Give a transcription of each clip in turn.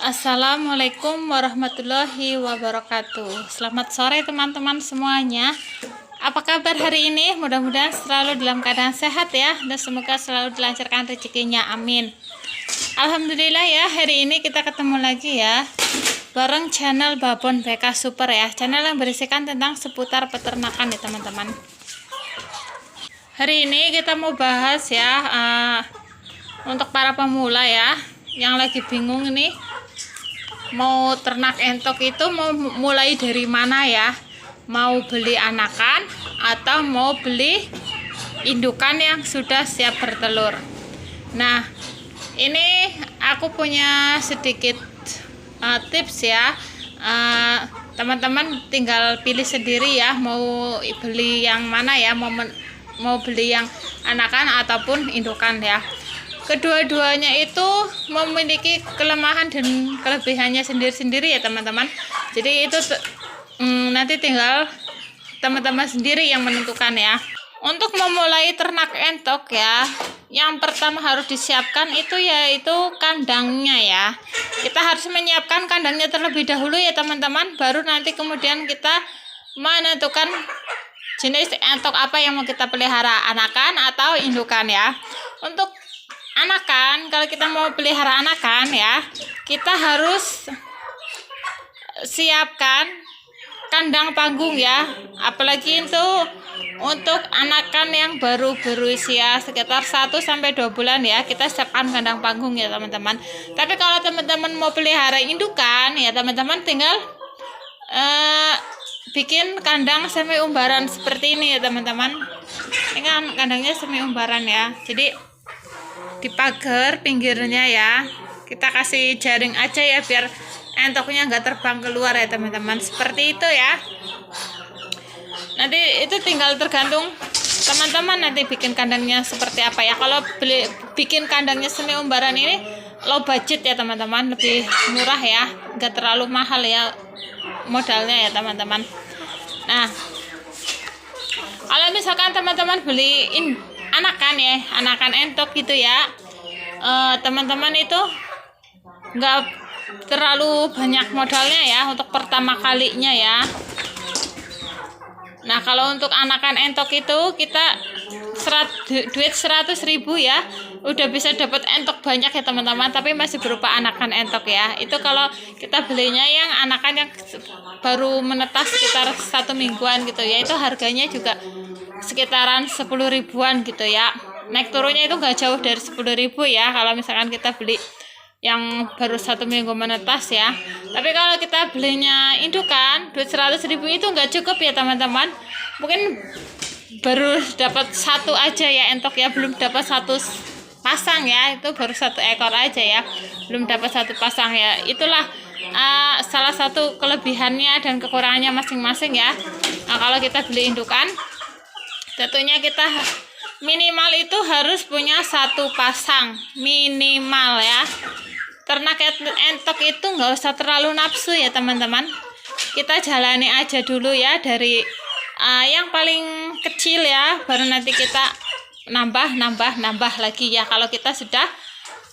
Assalamualaikum warahmatullahi wabarakatuh. Selamat sore teman-teman semuanya. Apa kabar hari ini? Mudah-mudahan selalu dalam keadaan sehat ya, dan semoga selalu dilancarkan rezekinya, amin. Alhamdulillah ya, hari ini kita ketemu lagi ya bareng channel Babon BK Super ya, channel yang berisikan tentang seputar peternakan ya teman-teman. Hari ini kita mau bahas ya untuk para pemula ya yang lagi bingung ini mau ternak entok itu mau mulai dari mana ya, mau beli anakan atau mau beli indukan yang sudah siap bertelur. Nah, ini aku punya sedikit tips ya, teman-teman tinggal pilih sendiri ya, mau beli yang mana ya, mau beli yang anakan ataupun indukan ya. Kedua-duanya itu memiliki kelemahan dan kelebihannya sendiri-sendiri ya teman-teman. Jadi itu nanti tinggal teman-teman sendiri yang menentukan ya. Untuk memulai ternak entok ya, yang pertama harus disiapkan itu yaitu kandangnya ya. Kita harus menyiapkan kandangnya terlebih dahulu ya teman-teman, baru nanti kemudian kita menentukan jenis entok apa yang mau kita pelihara, anakan atau indukan ya. Untuk anakan, kalau kita mau pelihara anakan ya, kita harus siapkan kandang panggung ya. Apalagi itu untuk anakan yang baru berusia sekitar 1-2 bulan ya, kita siapkan kandang panggung ya teman-teman. Tapi kalau teman-teman mau pelihara indukan ya teman-teman, tinggal bikin kandang semi umbaran seperti ini ya teman-teman. Ini kan kandangnya semi umbaran ya, jadi di pagar pinggirnya ya kita kasih jaring aja ya, biar entoknya nggak terbang keluar ya teman-teman, seperti itu ya. Nanti itu tinggal tergantung teman-teman nanti bikin kandangnya seperti apa ya. Kalau bikin kandangnya semi umbaran ini low budget ya teman-teman, lebih murah ya, nggak terlalu mahal ya modalnya ya teman-teman. Nah, kalau misalkan teman-teman beliin anakan ya, anakan entok gitu ya, teman-teman itu nggak terlalu banyak modalnya ya untuk pertama kalinya ya. Nah, kalau untuk anakan entok itu kita duit 100.000 ya udah bisa dapat entok banyak ya teman-teman, tapi masih berupa anakan entok ya. Itu kalau kita belinya yang anakan yang baru menetas sekitar 1 mingguan gitu ya, itu harganya juga sekitaran 10 ribuan gitu ya. Naik turunnya itu nggak jauh dari 10.000 ya kalau misalkan kita beli yang baru 1 minggu menetas ya. Tapi kalau kita belinya indukan, duit 100.000 itu nggak cukup ya teman-teman. Mungkin baru dapat 1 aja ya entok ya, belum dapat 1 pasang ya, itu baru 1 ekor aja ya, belum dapat 1 pasang ya. Itulah salah satu kelebihannya dan kekurangannya masing-masing ya. Nah, kalau kita beli indukan, tentunya kita minimal itu harus punya 1 pasang minimal ya. Ternak entok itu nggak usah terlalu nafsu ya teman-teman, kita jalani aja dulu ya dari yang paling kecil ya, baru nanti kita nambah lagi ya. Kalau kita sudah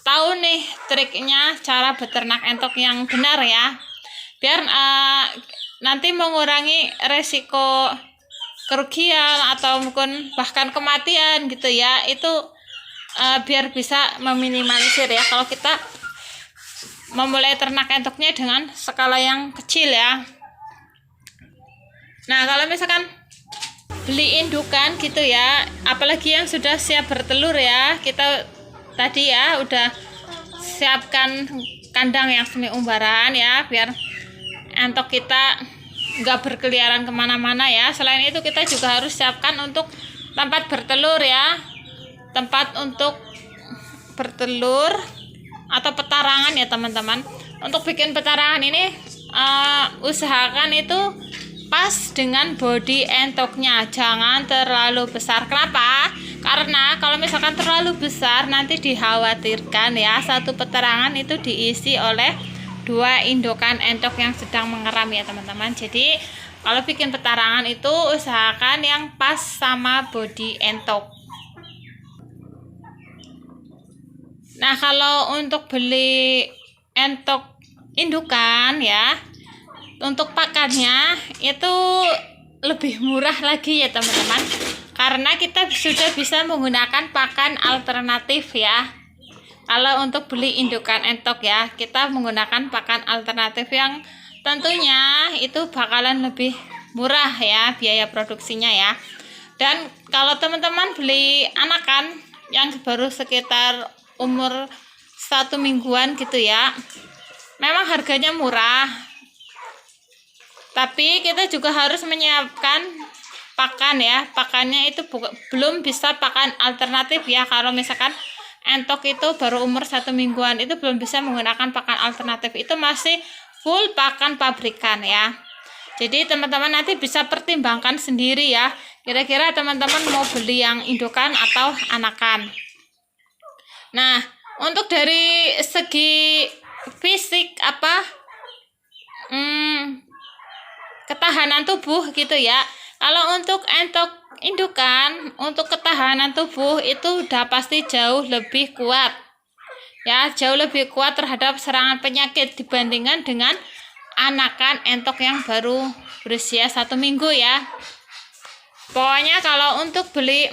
tahu nih triknya cara beternak entok yang benar ya, biar nanti mengurangi resiko kerugian atau mungkin bahkan kematian gitu ya, itu biar bisa meminimalisir ya kalau kita memulai ternak entoknya dengan skala yang kecil ya. Nah, kalau misalkan beli indukan gitu ya, apalagi yang sudah siap bertelur ya, kita tadi ya udah siapkan kandang yang semi umbaran ya, biar entok kita nggak berkeliaran kemana-mana ya. Selain itu kita juga harus siapkan untuk tempat bertelur ya, tempat untuk bertelur atau petarangan ya teman-teman. Untuk bikin petarangan ini usahakan itu pas dengan body entoknya, jangan terlalu besar. Kenapa? Karena kalau misalkan terlalu besar nanti dikhawatirkan ya satu petarangan itu diisi oleh 2 indukan entok yang sedang mengeram ya teman-teman. Jadi kalau bikin petarangan itu usahakan yang pas sama body entok. Nah, kalau untuk beli entok indukan ya, untuk pakannya itu lebih murah lagi ya teman-teman, karena kita sudah bisa menggunakan pakan alternatif ya. Kalau untuk beli indukan entok ya, kita menggunakan pakan alternatif yang tentunya itu bakalan lebih murah ya biaya produksinya ya. Dan kalau teman-teman beli anakan yang baru sekitar umur 1 mingguan gitu ya, memang harganya murah, tapi kita juga harus menyiapkan pakan ya. Pakannya itu belum bisa pakan alternatif ya. Kalau misalkan entok itu baru umur 1 mingguan, itu belum bisa menggunakan pakan alternatif, itu masih full pakan pabrikan ya. Jadi teman-teman nanti bisa pertimbangkan sendiri ya, kira-kira teman-teman mau beli yang indukan atau anakan. Nah, untuk dari segi fisik ketahanan tubuh gitu ya, kalau untuk entok indukan, untuk ketahanan tubuh itu udah pasti jauh lebih kuat ya, jauh lebih kuat terhadap serangan penyakit dibandingkan dengan anakan entok yang baru berusia 1 minggu ya. Pokoknya kalau untuk beli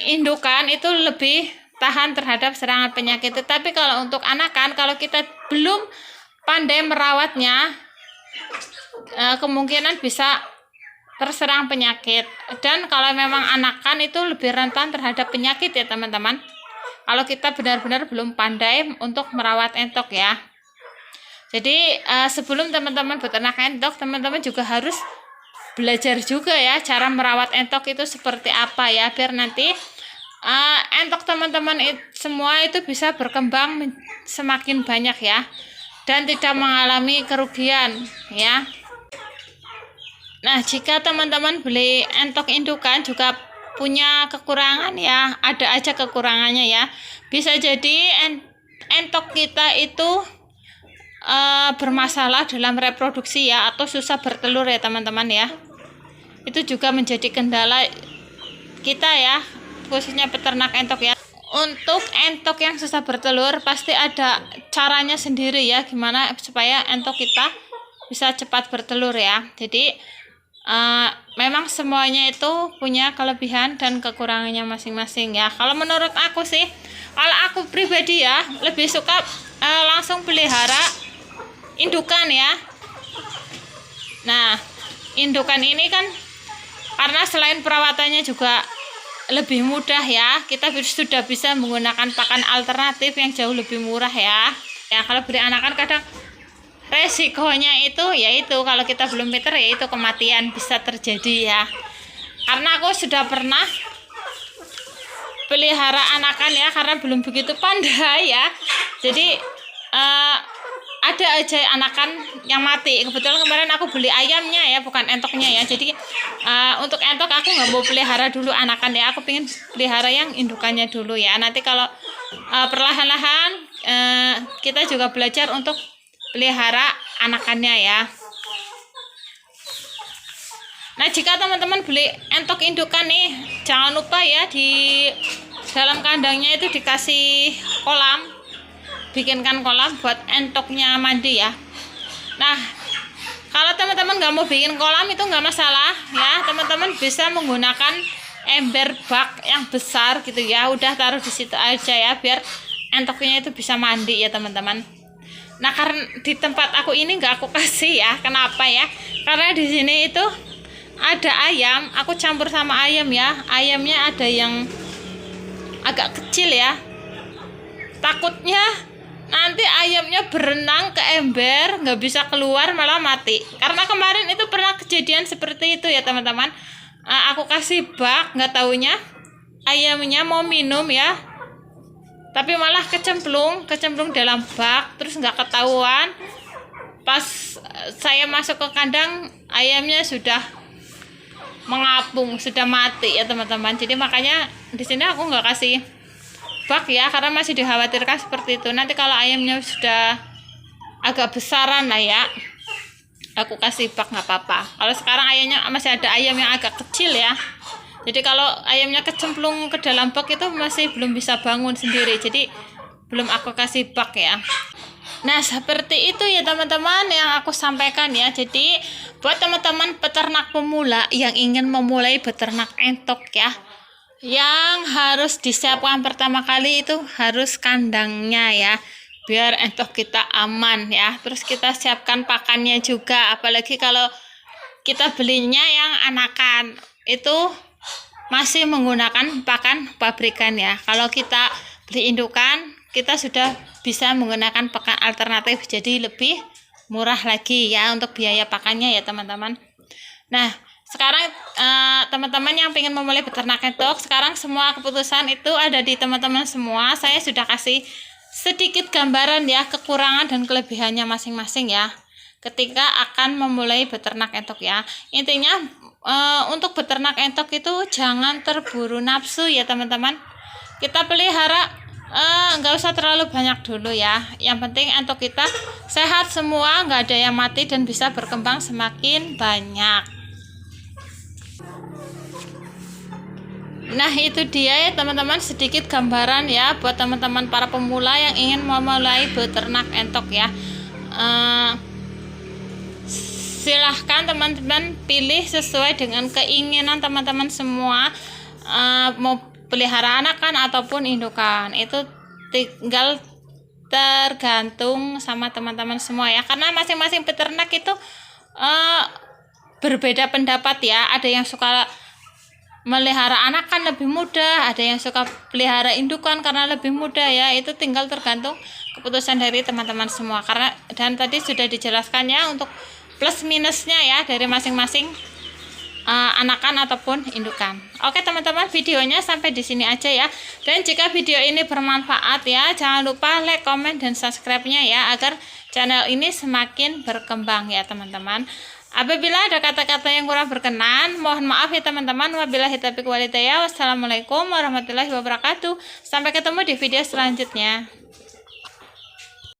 indukan itu lebih tahan terhadap serangan penyakit. Tetapi kalau untuk anakan, kalau kita belum pandai merawatnya, kemungkinan bisa terserang penyakit. Dan kalau memang anakan itu lebih rentan terhadap penyakit ya teman-teman, kalau kita benar-benar belum pandai untuk merawat entok ya. Jadi sebelum teman-teman beternak entok, teman-teman juga harus belajar juga ya cara merawat entok itu seperti apa ya, biar nanti entok teman-teman semua itu bisa berkembang semakin banyak ya, dan tidak mengalami kerugian ya. Nah, jika teman-teman beli entok indukan juga punya kekurangan ya, ada aja kekurangannya ya. Bisa jadi entok kita itu bermasalah dalam reproduksi ya, atau susah bertelur ya teman-teman ya. Itu juga menjadi kendala kita ya, khususnya peternak entok ya. Untuk entok yang susah bertelur pasti ada caranya sendiri ya, gimana supaya entok kita bisa cepat bertelur ya. Jadi memang semuanya itu punya kelebihan dan kekurangannya masing-masing ya. Kalau menurut aku sih, kalau aku pribadi ya, lebih suka langsung pelihara indukan ya. Nah, indukan ini kan karena selain perawatannya juga lebih mudah ya, kita sudah bisa menggunakan pakan alternatif yang jauh lebih murah ya. Ya, kalau beli anakan kadang resikonya itu yaitu kalau kita belum pinter yaitu kematian bisa terjadi ya. Karena aku sudah pernah pelihara anakan ya, karena belum begitu pandai ya. Jadi ada aja anakan yang mati. Kebetulan kemarin aku beli ayamnya ya, bukan entoknya ya. Jadi untuk entok aku nggak mau pelihara dulu anakan ya, aku pengen pelihara yang indukannya dulu ya. Nanti kalau perlahan-lahan kita juga belajar untuk pelihara anakannya ya. Nah, jika teman-teman beli entok indukan nih, jangan lupa ya di dalam kandangnya itu dikasih kolam, bikinkan kolam buat entoknya mandi ya. Nah, kalau teman-teman nggak mau bikin kolam itu nggak masalah ya, teman-teman bisa menggunakan ember bak yang besar gitu ya, udah taruh di situ aja ya, biar entoknya itu bisa mandi ya teman-teman. Nah, karena di tempat aku ini nggak aku kasih ya, kenapa ya? Karena di sini itu ada ayam, aku campur sama ayam ya. Ayamnya ada yang agak kecil ya. Takutnya nanti ayamnya berenang ke ember, nggak bisa keluar malah mati. Karena kemarin itu pernah kejadian seperti itu ya teman-teman. Aku kasih bak, nggak taunya ayamnya mau minum ya, tapi malah kecemplung dalam bak, terus nggak ketahuan. Pas saya masuk ke kandang, ayamnya sudah mengapung, sudah mati ya teman-teman. Jadi makanya di sini aku nggak kasih bak ya, karena masih dikhawatirkan seperti itu. Nanti kalau ayamnya sudah agak besaran lah ya, aku kasih bak nggak apa-apa. Kalau sekarang ayamnya masih ada ayam yang agak kecil ya. Jadi kalau ayamnya kecemplung ke dalam bak itu masih belum bisa bangun sendiri. Jadi belum aku kasih bak ya. Nah, seperti itu ya teman-teman yang aku sampaikan ya. Jadi buat teman-teman peternak pemula yang ingin memulai beternak entok ya, yang harus disiapkan pertama kali itu harus kandangnya ya, biar entok kita aman ya. Terus kita siapkan pakannya juga, apalagi kalau kita belinya yang anakan itu masih menggunakan pakan pabrikan ya. Kalau kita beli indukan, kita sudah bisa menggunakan pakan alternatif, jadi lebih murah lagi ya untuk biaya pakannya ya teman-teman. Nah, sekarang teman-teman yang ingin memulai beternak entok, sekarang semua keputusan itu ada di teman-teman semua. Saya sudah kasih sedikit gambaran ya, kekurangan dan kelebihannya masing-masing ya, ketika akan memulai beternak entok ya. Intinya untuk beternak entok itu jangan terburu nafsu ya teman-teman. Kita pelihara nggak usah terlalu banyak dulu ya. Yang penting entok kita sehat semua, nggak ada yang mati dan bisa berkembang semakin banyak. Nah, itu dia ya teman-teman, sedikit gambaran ya buat teman-teman para pemula yang ingin memulai beternak entok ya. Silahkan teman-teman pilih sesuai dengan keinginan teman-teman semua, mau pelihara anakan ataupun indukan, itu tinggal tergantung sama teman-teman semua ya, karena masing-masing peternak itu berbeda pendapat ya. Ada yang suka melihara anakan lebih mudah, ada yang suka pelihara indukan karena lebih mudah ya. Itu tinggal tergantung keputusan dari teman-teman semua, karena dan tadi sudah dijelaskan ya untuk plus minusnya ya dari masing-masing anakan ataupun indukan. Oke teman-teman, videonya sampai di sini aja ya. Dan jika video ini bermanfaat ya, jangan lupa like, comment, dan subscribe-nya ya, agar channel ini semakin berkembang ya teman-teman. Apabila ada kata-kata yang kurang berkenan, mohon maaf ya teman-teman. Wabillahi taufiq wal hidayah. Wassalamualaikum warahmatullahi wabarakatuh. Sampai ketemu di video selanjutnya.